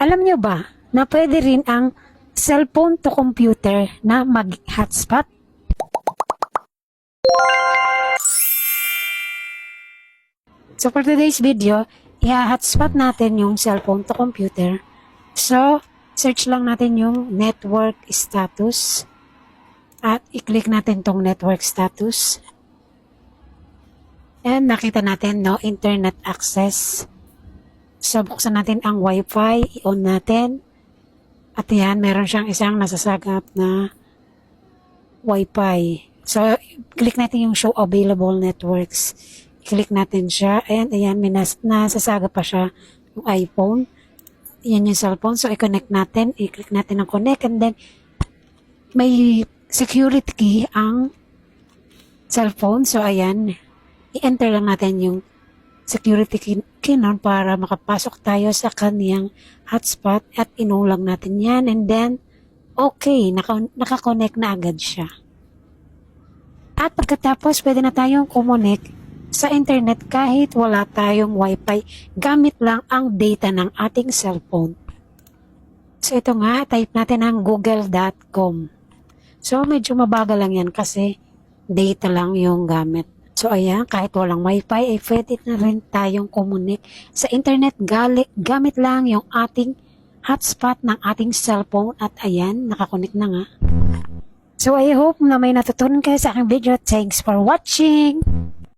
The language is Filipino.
Alam nyo ba na pwede rin ang cellphone to computer na mag-hotspot? So for today's video, i-hotspot natin yung cellphone to computer. So, search lang natin yung network status at i-click natin tong network status. And nakita natin no internet access. So, buksan natin ang Wi-Fi, i-on natin. At yan, meron siyang isang nasasagap na Wi-Fi. So, click natin yung show available networks. I-click natin siya. And ayan, may nasasagap pa siya yung iPhone. Yan yung cellphone. So, i-connect natin. I-click natin ang connect. And then, may security key ang cellphone. So, ayan. I-enter lang natin yung security key nun para makapasok tayo sa kaniyang hotspot at inulang natin yan. And then, okay, naka-connect na agad siya. At pagkatapos, pwede na tayong kumonek sa internet kahit wala tayong wifi, gamit lang ang data ng ating cellphone. So ito nga, type natin ang google.com. So medyo mabagal lang yan kasi data lang yung gamit. So ayan, kahit walang wifi, ay pwede na rin tayong kumunik sa internet gamit lang yung ating hotspot ng ating cellphone. At ayan, nakakunik na nga. So I hope na may natutunan kayo sa aking video. Thanks for watching!